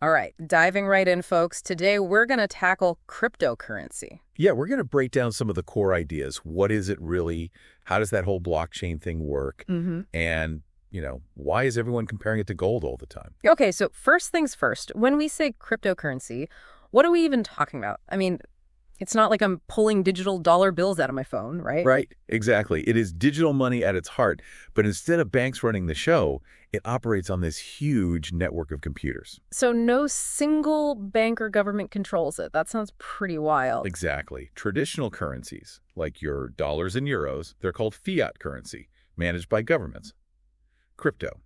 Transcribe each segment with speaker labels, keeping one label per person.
Speaker 1: All right, diving right in, folks. Today we're going to tackle cryptocurrency.
Speaker 2: Yeah, we're going to break down some of the core ideas. What is it really? How does that whole blockchain thing work?
Speaker 1: hmm
Speaker 2: And, why is everyone comparing it to gold all the time?
Speaker 1: Okay, so first things first, when we say cryptocurrency, what are we even talking about? I mean, it's not like I'm pulling digital dollar bills out of my phone, right?
Speaker 2: Right, exactly. It is digital money at its heart, but instead of banks running the show, it operates on this huge network of computers.
Speaker 1: So no single bank or government controls it. That sounds pretty wild.
Speaker 2: Exactly. Traditional currencies, like your dollars and euros, they're called fiat currency, managed by governments. Crypto,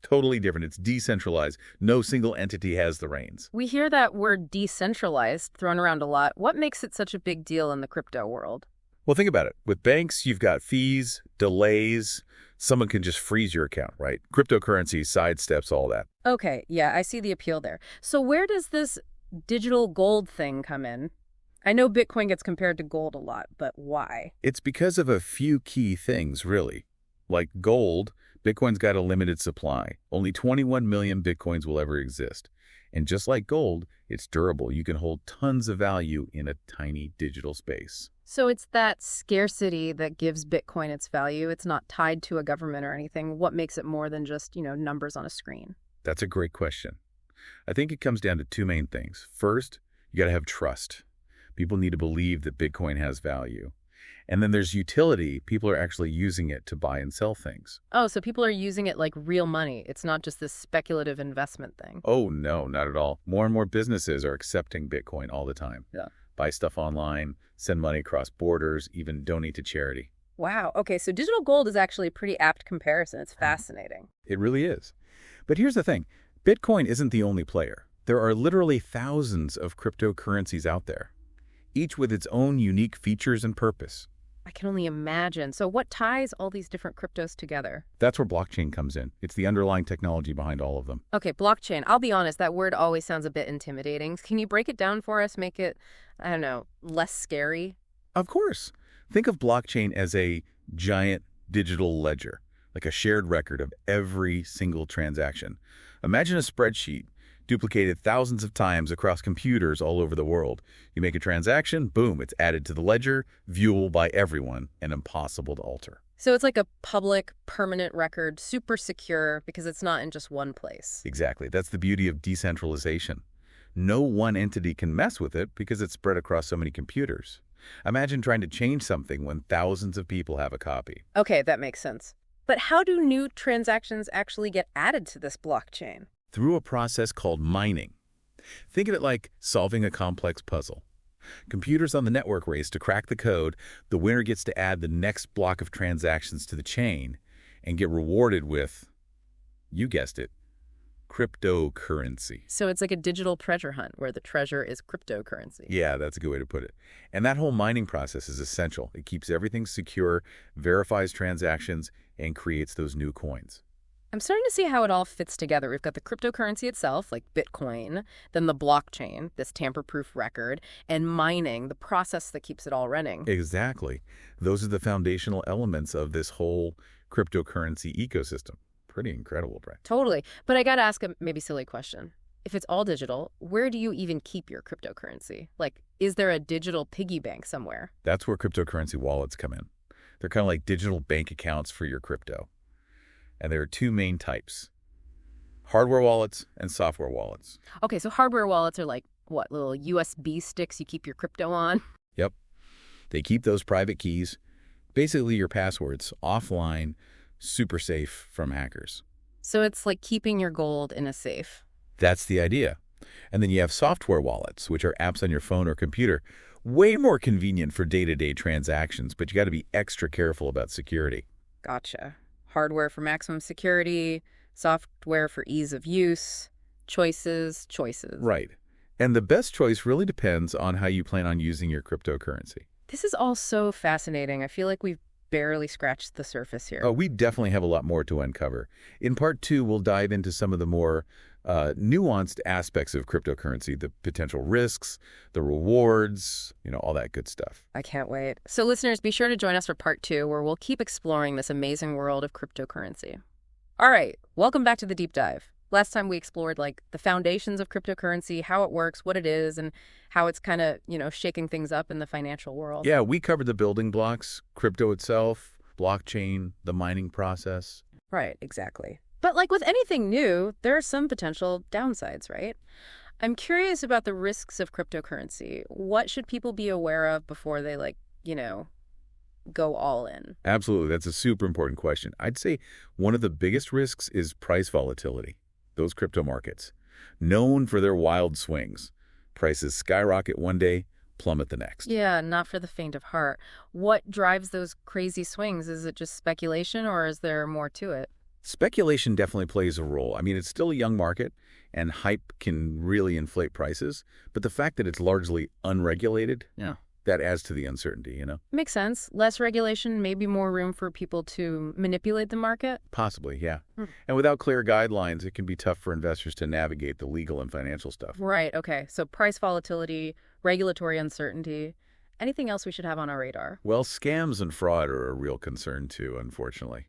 Speaker 2: totally different. It's decentralized. No single entity has the reins.
Speaker 1: We hear that word decentralized thrown around a lot. What makes it such a big deal in the crypto world?
Speaker 2: Well, think about it. With banks, you've got fees, delays. Someone can just freeze your account, right? Cryptocurrency sidesteps all that.
Speaker 1: Okay, yeah, I see the appeal there. So where does this digital gold thing come in? I know Bitcoin gets compared to gold a lot, but why?
Speaker 2: It's because of a few key things, really. Like gold, Bitcoin's got a limited supply. Only 21 million Bitcoins will ever exist. And just like gold, it's durable. You can hold tons of value in a tiny digital space.
Speaker 1: So it's that scarcity that gives Bitcoin its value. It's not tied to a government or anything. What makes it more than just, numbers on a screen?
Speaker 2: That's a great question. I think it comes down to two main things. First, you got to have trust. People need to believe that Bitcoin has value. And then there's utility. People are actually using it to buy and sell things.
Speaker 1: Oh, so people are using it like real money. It's not just this speculative investment thing.
Speaker 2: Oh, no, not at all. More and more businesses are accepting Bitcoin all the time.
Speaker 1: Yeah.
Speaker 2: Buy stuff online, send money across borders, even donate to charity.
Speaker 1: Wow. Okay, so digital gold is actually a pretty apt comparison. It's fascinating.
Speaker 2: It really is. But here's the thing. Bitcoin isn't the only player. There are literally thousands of cryptocurrencies out there, each with its own unique features and purpose.
Speaker 1: I can only imagine. So what ties all these different cryptos together?
Speaker 2: That's where blockchain comes in. It's the underlying technology behind all of them.
Speaker 1: Okay, blockchain. I'll be honest, that word always sounds a bit intimidating. Can you break it down for us, make it, I don't know, less scary?
Speaker 2: Of course. Think of blockchain as a giant digital ledger, like a shared record of every single transaction. Imagine a spreadsheet duplicated thousands of times across computers all over the world. You make a transaction, boom, it's added to the ledger, viewable by everyone, and impossible to alter.
Speaker 1: So it's like a public, permanent record, super secure because it's not in just one place.
Speaker 2: Exactly. That's the beauty of decentralization. No one entity can mess with it because it's spread across so many computers. Imagine trying to change something when thousands of people have a copy.
Speaker 1: Okay, that makes sense. But how do new transactions actually get added to this blockchain?
Speaker 2: Through a process called mining. Think of it like solving a complex puzzle. Computers on the network race to crack the code. The winner gets to add the next block of transactions to the chain and get rewarded with, you guessed it, cryptocurrency.
Speaker 1: So it's like a digital treasure hunt where the treasure is cryptocurrency.
Speaker 2: Yeah, that's a good way to put it. And that whole mining process is essential. It keeps everything secure, verifies transactions, and creates those new coins.
Speaker 1: I'm starting to see how it all fits together. We've got the cryptocurrency itself, like Bitcoin, then the blockchain, this tamper-proof record, and mining, the process that keeps it all running.
Speaker 2: Exactly. Those are the foundational elements of this whole cryptocurrency ecosystem. Pretty incredible, Brett.
Speaker 1: Totally. But I got to ask a maybe silly question. If it's all digital, where do you even keep your cryptocurrency? Like, is there a digital piggy bank somewhere?
Speaker 2: That's where cryptocurrency wallets come in. They're kind of like digital bank accounts for your crypto. And there are two main types, hardware wallets and software wallets.
Speaker 1: Okay, so hardware wallets are like, what, little USB sticks you keep your crypto on?
Speaker 2: Yep. They keep those private keys, basically your passwords, offline, super safe from hackers.
Speaker 1: So it's like keeping your gold in a safe.
Speaker 2: That's the idea. And then you have software wallets, which are apps on your phone or computer. Way more convenient for day-to-day transactions, but you got to be extra careful about security.
Speaker 1: Gotcha. Hardware for maximum security, software for ease of use, choices.
Speaker 2: Right. And the best choice really depends on how you plan on using your cryptocurrency.
Speaker 1: This is all so fascinating. I feel like we've barely scratched the surface here.
Speaker 2: Oh, we definitely have a lot more to uncover. In part 2, we'll dive into some of the more nuanced aspects of cryptocurrency, the potential risks, the rewards, all that good stuff.
Speaker 1: I can't wait. So listeners, be sure to join us for part 2, where we'll keep exploring this amazing world of cryptocurrency. All right, welcome back to the deep dive. Last time we explored like the foundations of cryptocurrency, how it works, what it is, and how it's kind of, shaking things up in the financial world.
Speaker 2: Yeah, we covered the building blocks, crypto itself, blockchain, the mining process.
Speaker 1: Right, exactly. But like with anything new, there are some potential downsides, right? I'm curious about the risks of cryptocurrency. What should people be aware of before they go all in?
Speaker 2: Absolutely, that's a super important question. I'd say one of the biggest risks is price volatility. Those crypto markets, known for their wild swings. Prices skyrocket one day, plummet the next.
Speaker 1: Yeah, not for the faint of heart. What drives those crazy swings? Is it just speculation or is there more to it?
Speaker 2: Speculation definitely plays a role. I mean, it's still a young market, and hype can really inflate prices. But the fact that it's largely unregulated, yeah, that adds to the uncertainty.
Speaker 1: Makes sense. Less regulation, maybe more room for people to manipulate the market?
Speaker 2: Possibly, yeah. And without clear guidelines, it can be tough for investors to navigate the legal and financial stuff.
Speaker 1: Right, okay. So price volatility, regulatory uncertainty. Anything else we should have on our radar?
Speaker 2: Well, scams and fraud are a real concern too, unfortunately.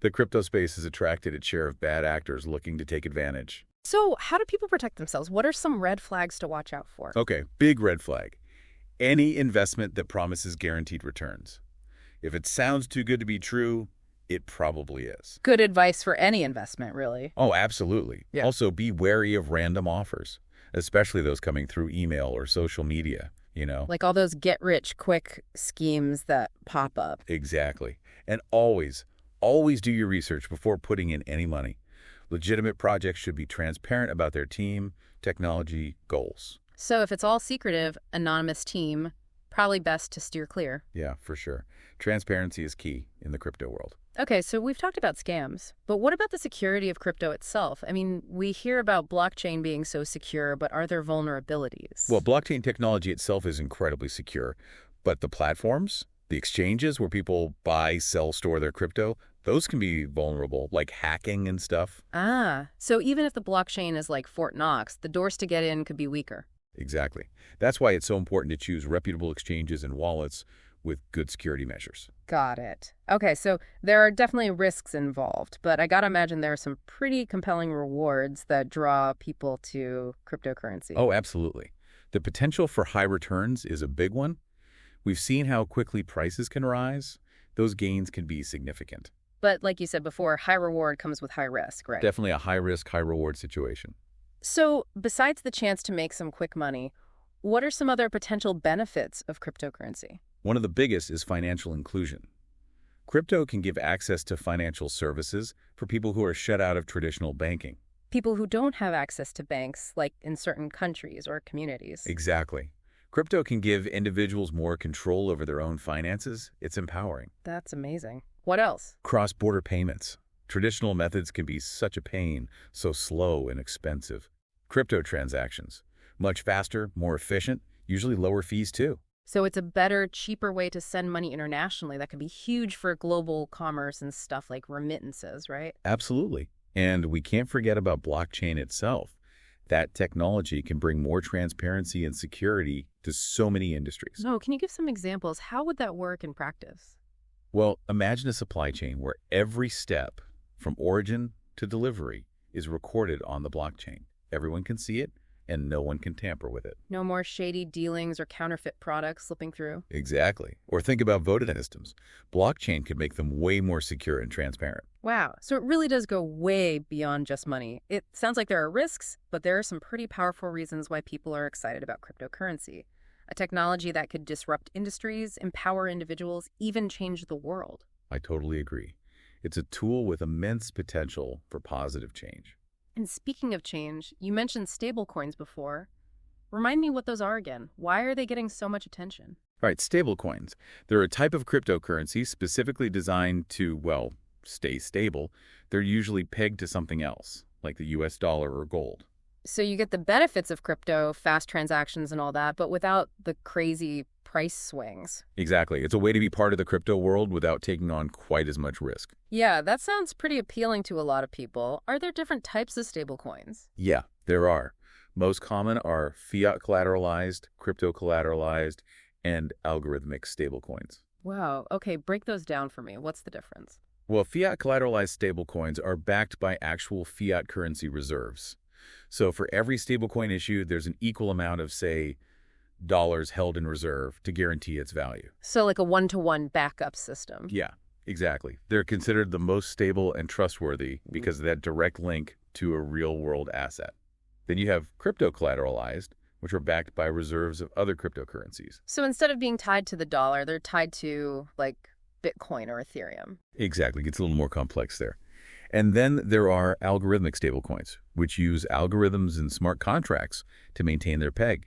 Speaker 2: The crypto space has attracted its share of bad actors looking to take advantage.
Speaker 1: So how do people protect themselves? What are some red flags to watch out for?
Speaker 2: Okay, big red flag. Any investment that promises guaranteed returns. If it sounds too good to be true, it probably is.
Speaker 1: Good advice for any investment, really.
Speaker 2: Oh, absolutely.
Speaker 1: Yeah.
Speaker 2: Also, be wary of random offers, especially those coming through email or social media.
Speaker 1: Like all those get-rich-quick schemes that pop up.
Speaker 2: Exactly. And always do your research before putting in any money. Legitimate projects should be transparent about their team, technology, goals.
Speaker 1: So if it's all secretive, anonymous team, probably best to steer clear.
Speaker 2: Yeah, for sure. Transparency is key in the crypto world.
Speaker 1: Okay, so we've talked about scams, but what about the security of crypto itself? I mean, we hear about blockchain being so secure, but are there vulnerabilities?
Speaker 2: Well, blockchain technology itself is incredibly secure, but the platforms, the exchanges where people buy, sell, store their crypto, those can be vulnerable, like hacking and stuff.
Speaker 1: Ah, so even if the blockchain is like Fort Knox, the doors to get in could be weaker.
Speaker 2: Exactly. That's why it's so important to choose reputable exchanges and wallets with good security measures.
Speaker 1: Got it. Okay, so there are definitely risks involved, but I gotta imagine there are some pretty compelling rewards that draw people to cryptocurrency.
Speaker 2: Oh, absolutely. The potential for high returns is a big one. We've seen how quickly prices can rise. Those gains can be significant.
Speaker 1: But like you said before, high reward comes with high risk, right?
Speaker 2: Definitely a high-risk, high-reward situation.
Speaker 1: So besides the chance to make some quick money, what are some other potential benefits of cryptocurrency?
Speaker 2: One of the biggest is financial inclusion. Crypto can give access to financial services for people who are shut out of traditional banking.
Speaker 1: People who don't have access to banks, like in certain countries or communities.
Speaker 2: Exactly. Crypto can give individuals more control over their own finances. It's empowering.
Speaker 1: That's amazing. What else?
Speaker 2: Cross-border payments. Traditional methods can be such a pain, so slow and expensive. Crypto transactions. Much faster, more efficient, usually lower fees too.
Speaker 1: So it's a better, cheaper way to send money internationally that could be huge for global commerce and stuff like remittances, right?
Speaker 2: Absolutely. And we can't forget about blockchain itself. That technology can bring more transparency and security to so many industries.
Speaker 1: No, can you give some examples? How would that work in practice?
Speaker 2: Well, imagine a supply chain where every step from origin to delivery is recorded on the blockchain. Everyone can see it, and no one can tamper with it.
Speaker 1: No more shady dealings or counterfeit products slipping through?
Speaker 2: Exactly. Or think about voting systems. Blockchain could make them way more secure and transparent.
Speaker 1: Wow. So it really does go way beyond just money. It sounds like there are risks, but there are some pretty powerful reasons why people are excited about cryptocurrency. A technology that could disrupt industries, empower individuals, even change the world.
Speaker 2: I totally agree. It's a tool with immense potential for positive change.
Speaker 1: And speaking of change, you mentioned stablecoins before. Remind me what those are again. Why are they getting so much attention?
Speaker 2: All right, stablecoins. They're a type of cryptocurrency specifically designed to, well, stay stable. They're usually pegged to something else, like the US dollar or gold.
Speaker 1: So you get the benefits of crypto, fast transactions and all that, but without the crazy price swings.
Speaker 2: Exactly. It's a way to be part of the crypto world without taking on quite as much risk.
Speaker 1: Yeah, that sounds pretty appealing to a lot of people. Are there different types of stablecoins?
Speaker 2: Yeah, there are. Most common are fiat collateralized, crypto collateralized, and algorithmic stablecoins.
Speaker 1: Wow. Okay, break those down for me. What's the difference?
Speaker 2: Well, fiat collateralized stablecoins are backed by actual fiat currency reserves. So for every stablecoin issued, there's an equal amount of, say, dollars held in reserve to guarantee its value.
Speaker 1: So like a one-to-one backup system.
Speaker 2: Yeah, exactly. They're considered the most stable and trustworthy because of that direct link to a real-world asset. Then you have crypto collateralized, which are backed by reserves of other cryptocurrencies.
Speaker 1: So instead of being tied to the dollar, they're tied to like Bitcoin or Ethereum.
Speaker 2: Exactly. It gets a little more complex there. And then there are algorithmic stablecoins, which use algorithms and smart contracts to maintain their peg.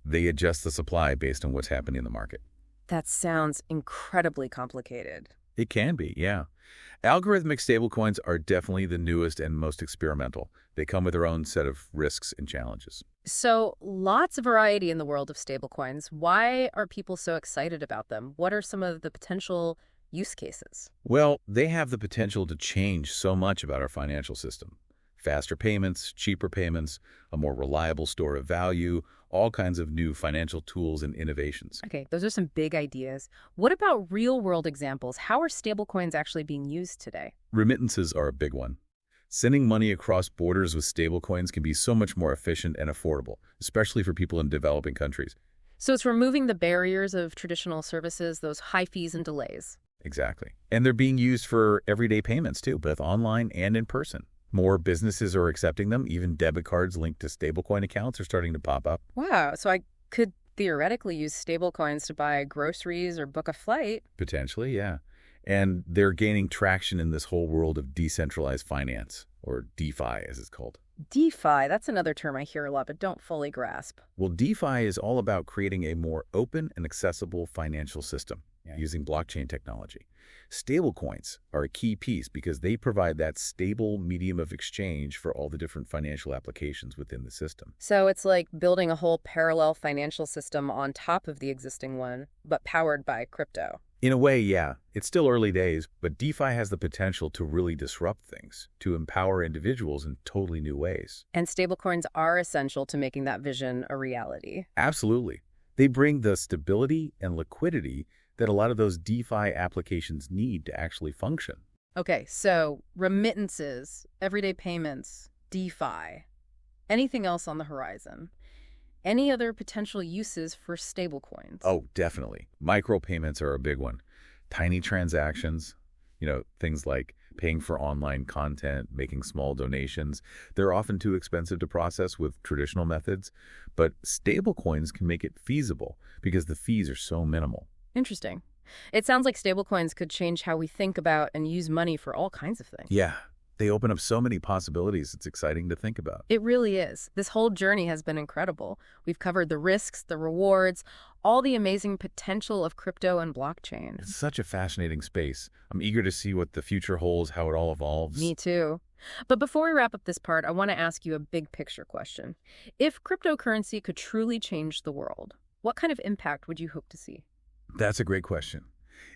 Speaker 2: They adjust the supply based on what's happening in the market.
Speaker 1: That sounds incredibly complicated.
Speaker 2: It can be, yeah. Algorithmic stablecoins are definitely the newest and most experimental. They come with their own set of risks and challenges.
Speaker 1: So lots of variety in the world of stablecoins. Why are people so excited about them? What are some of the potential use cases?
Speaker 2: Well, they have the potential to change so much about our financial system. Faster payments, cheaper payments, a more reliable store of value, all kinds of new financial tools and innovations.
Speaker 1: Okay, those are some big ideas. What about real-world examples? How are stablecoins actually being used today?
Speaker 2: Remittances are a big one. Sending money across borders with stablecoins can be so much more efficient and affordable, especially for people in developing countries.
Speaker 1: So it's removing the barriers of traditional services, those high fees and delays.
Speaker 2: Exactly. And they're being used for everyday payments too, both online and in person. More businesses are accepting them. Even debit cards linked to stablecoin accounts are starting to pop up.
Speaker 1: Wow, so I could theoretically use stablecoins to buy groceries or book a flight.
Speaker 2: Potentially, yeah. And they're gaining traction in this whole world of decentralized finance, or DeFi as it's called.
Speaker 1: DeFi, that's another term I hear a lot but don't fully grasp.
Speaker 2: Well, DeFi is all about creating a more open and accessible financial system using blockchain technology. Stablecoins are a key piece because they provide that stable medium of exchange for all the different financial applications within the system.
Speaker 1: So it's like building a whole parallel financial system on top of the existing one, but powered by crypto.
Speaker 2: In a way, yeah. It's still early days, but DeFi has the potential to really disrupt things, to empower individuals in totally new ways.
Speaker 1: And stablecoins are essential to making that vision a reality.
Speaker 2: Absolutely. They bring the stability and liquidity that a lot of those DeFi applications need to actually function.
Speaker 1: Okay, so remittances, everyday payments, DeFi. Anything else on the horizon? Any other potential uses for stablecoins?
Speaker 2: Oh, definitely. Micropayments are a big one. Tiny transactions, things like paying for online content, making small donations. They're often too expensive to process with traditional methods, but stablecoins can make it feasible because the fees are so minimal.
Speaker 1: Interesting. It sounds like stablecoins could change how we think about and use money for all kinds of things.
Speaker 2: Yeah, they open up so many possibilities. It's exciting to think about.
Speaker 1: It really is. This whole journey has been incredible. We've covered the risks, the rewards, all the amazing potential of crypto and blockchain.
Speaker 2: It's such a fascinating space. I'm eager to see what the future holds, how it all evolves.
Speaker 1: Me too. But before we wrap up this part, I want to ask you a big picture question. If cryptocurrency could truly change the world, what kind of impact would you hope to see?
Speaker 2: That's a great question.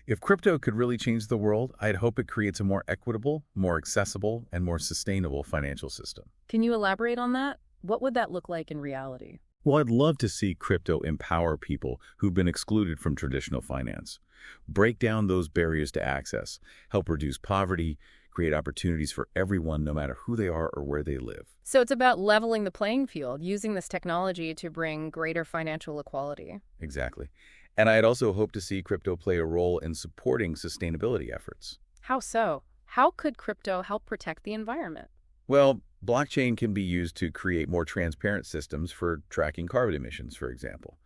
Speaker 2: If crypto could really change the world, I'd hope it creates a more equitable, more accessible, and more sustainable financial system.
Speaker 1: Can you elaborate on that? What would that look like in reality?
Speaker 2: Well, I'd love to see crypto empower people who've been excluded from traditional finance, break down those barriers to access, help reduce poverty, create opportunities for everyone no matter who they are or where they live.
Speaker 1: So it's about leveling the playing field, using this technology to bring greater financial equality.
Speaker 2: Exactly. And I'd also hope to see crypto play a role in supporting sustainability efforts.
Speaker 1: How so? How could crypto help protect the environment?
Speaker 2: Well, blockchain can be used to create more transparent systems for tracking carbon emissions, for example,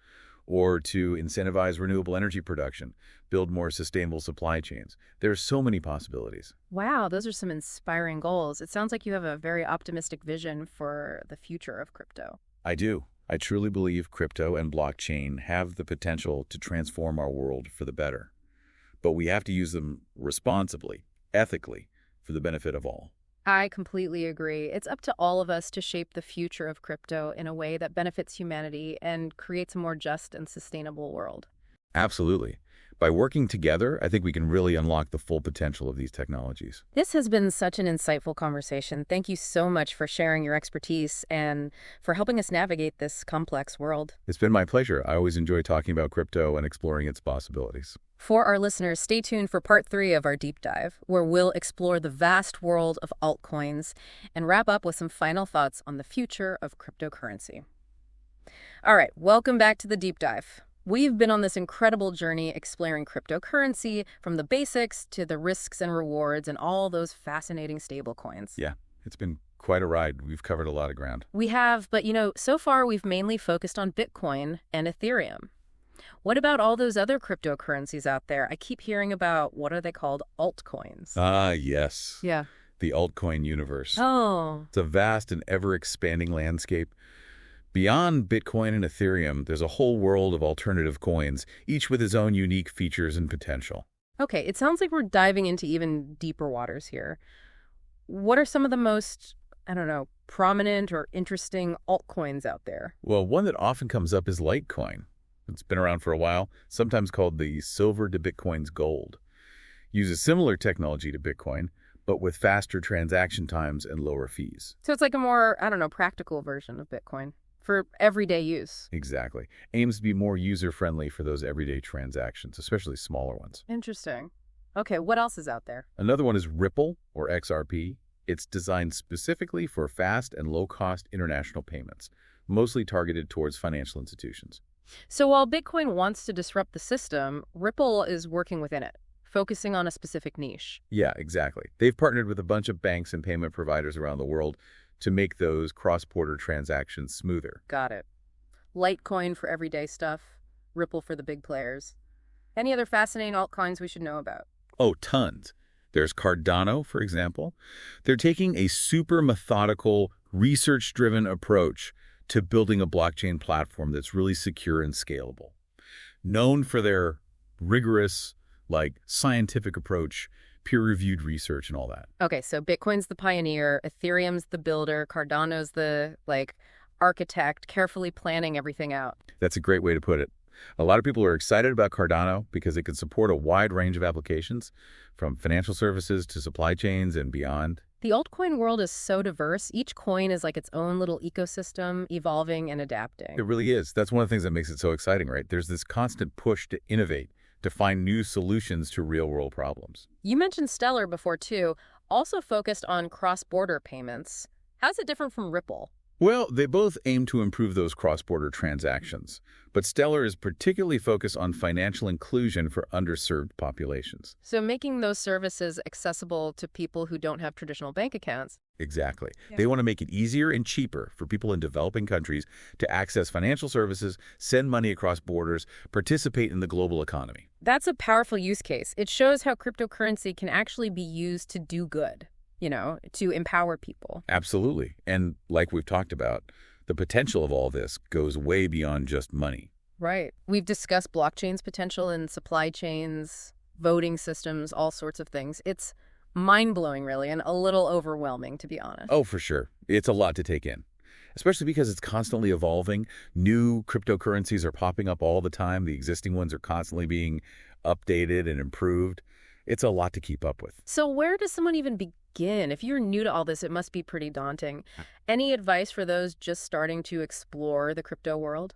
Speaker 2: or to incentivize renewable energy production, build more sustainable supply chains. There are so many possibilities.
Speaker 1: Wow, those are some inspiring goals. It sounds like you have a very optimistic vision for the future of crypto.
Speaker 2: I do. I truly believe crypto and blockchain have the potential to transform our world for the better. But we have to use them responsibly, ethically, for the benefit of all.
Speaker 1: I completely agree. It's up to all of us to shape the future of crypto in a way that benefits humanity and creates a more just and sustainable world.
Speaker 2: Absolutely. By working together, I think we can really unlock the full potential of these technologies.
Speaker 1: This has been such an insightful conversation. Thank you so much for sharing your expertise and for helping us navigate this complex world.
Speaker 2: It's been my pleasure. I always enjoy talking about crypto and exploring its possibilities.
Speaker 1: For our listeners, stay tuned for part 3 of our deep dive, where we'll explore the vast world of altcoins and wrap up with some final thoughts on the future of cryptocurrency. All right, welcome back to the deep dive. We've been on this incredible journey exploring cryptocurrency, from the basics to the risks and rewards and all those fascinating stablecoins.
Speaker 2: Yeah, it's been quite a ride. We've covered a lot of ground.
Speaker 1: We have, but so far we've mainly focused on Bitcoin and Ethereum. What about all those other cryptocurrencies out there? I keep hearing about, what are they called? Altcoins.
Speaker 2: Ah, yes.
Speaker 1: Yeah.
Speaker 2: The altcoin universe.
Speaker 1: Oh,
Speaker 2: It's a vast and ever-expanding landscape. Beyond Bitcoin and Ethereum, there's a whole world of alternative coins, each with its own unique features and potential.
Speaker 1: okay. It sounds like we're diving into even deeper waters here. What are some of the most, I don't know, prominent or interesting altcoins out there?
Speaker 2: Well, one that often comes up is Litecoin. It's been around for a while, sometimes called the silver to Bitcoin's gold. Uses similar technology to Bitcoin, but with faster transaction times and lower fees.
Speaker 1: So it's like a more, I don't know, practical version of Bitcoin for everyday use.
Speaker 2: Exactly. Aims to be more user-friendly for those everyday transactions, especially smaller ones.
Speaker 1: Interesting. Okay, what else is out there?
Speaker 2: Another one is Ripple, or XRP. It's designed specifically for fast and low-cost international payments, mostly targeted towards financial institutions.
Speaker 1: So while Bitcoin wants to disrupt the system, Ripple is working within it, focusing on a specific niche.
Speaker 2: Yeah, exactly. They've partnered with a bunch of banks and payment providers around the world to make those cross-border transactions smoother.
Speaker 1: Got it. Litecoin for everyday stuff, Ripple for the big players. Any other fascinating altcoins we should know about?
Speaker 2: Oh, tons. There's Cardano, for example. They're taking a super methodical, research-driven approach to building a blockchain platform that's really secure and scalable. Known for their rigorous, scientific approach, peer-reviewed research and all that.
Speaker 1: Okay, so Bitcoin's the pioneer, Ethereum's the builder, Cardano's the, architect, carefully planning everything out.
Speaker 2: That's a great way to put it. A lot of people are excited about Cardano because it can support a wide range of applications, from financial services to supply chains and beyond.
Speaker 1: The altcoin world is so diverse. Each coin is like its own little ecosystem, evolving and adapting.
Speaker 2: It really is. That's one of the things that makes it so exciting, right? There's this constant push to innovate, to find new solutions to real-world problems.
Speaker 1: You mentioned Stellar before, too, also focused on cross-border payments. How's it different from Ripple?
Speaker 2: Well, they both aim to improve those cross-border transactions, but Stellar is particularly focused on financial inclusion for underserved populations.
Speaker 1: So making those services accessible to people who don't have traditional bank accounts.
Speaker 2: Exactly.
Speaker 1: Yeah.
Speaker 2: They want to make it easier and cheaper for people in developing countries to access financial services, send money across borders, participate in the global economy.
Speaker 1: That's a powerful use case. It shows how cryptocurrency can actually be used to do good, to empower people.
Speaker 2: Absolutely. And like we've talked about, the potential of all this goes way beyond just money.
Speaker 1: Right. We've discussed blockchain's potential in supply chains, voting systems, all sorts of things. It's mind-blowing, really, and a little overwhelming, to be honest.
Speaker 2: Oh, for sure. It's a lot to take in, especially because it's constantly evolving. New cryptocurrencies are popping up all the time. The existing ones are constantly being updated and improved. It's a lot to keep up with.
Speaker 1: So where does someone even begin? If you're new to all this, it must be pretty daunting. Any advice for those just starting to explore the crypto world?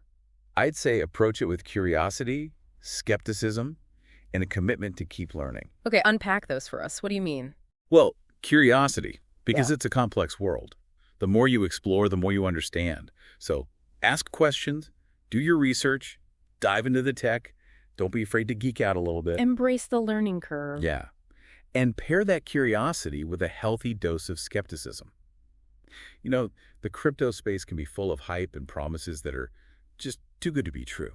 Speaker 2: I'd say approach it with curiosity, skepticism, and a commitment to keep learning.
Speaker 1: Okay, unpack those for us. What do you mean?
Speaker 2: Well, curiosity, because
Speaker 1: Yeah.
Speaker 2: it's a complex world. The more you explore, the more you understand. So ask questions, do your research, dive into the tech. Don't be afraid to geek out a little bit.
Speaker 1: Embrace the learning curve.
Speaker 2: Yeah. And pair that curiosity with a healthy dose of skepticism. The crypto space can be full of hype and promises that are just too good to be true.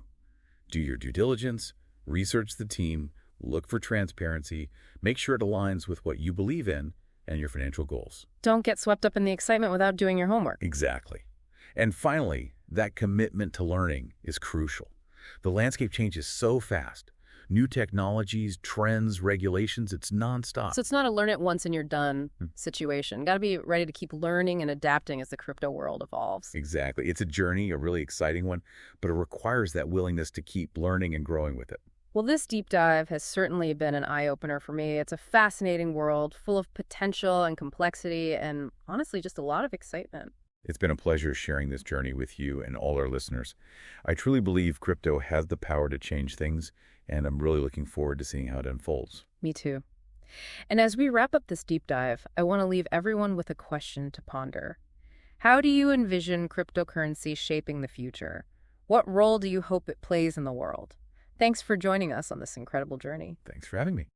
Speaker 2: Do your due diligence, research the team, look for transparency, make sure it aligns with what you believe in and your financial goals.
Speaker 1: Don't get swept up in the excitement without doing your homework.
Speaker 2: Exactly. And finally, that commitment to learning is crucial. The landscape changes so fast. New technologies, trends, regulations, it's nonstop.
Speaker 1: So it's not a learn it once and you're done situation. Got to be ready to keep learning and adapting as the crypto world evolves.
Speaker 2: Exactly. It's a journey, a really exciting one, but it requires that willingness to keep learning and growing with it.
Speaker 1: Well, this deep dive has certainly been an eye-opener for me. It's a fascinating world full of potential and complexity and honestly just a lot of excitement.
Speaker 2: It's been a pleasure sharing this journey with you and all our listeners. I truly believe crypto has the power to change things, and I'm really looking forward to seeing how it unfolds.
Speaker 1: Me too. And as we wrap up this deep dive, I want to leave everyone with a question to ponder. How do you envision cryptocurrency shaping the future? What role do you hope it plays in the world? Thanks for joining us on this incredible journey.
Speaker 2: Thanks for having me.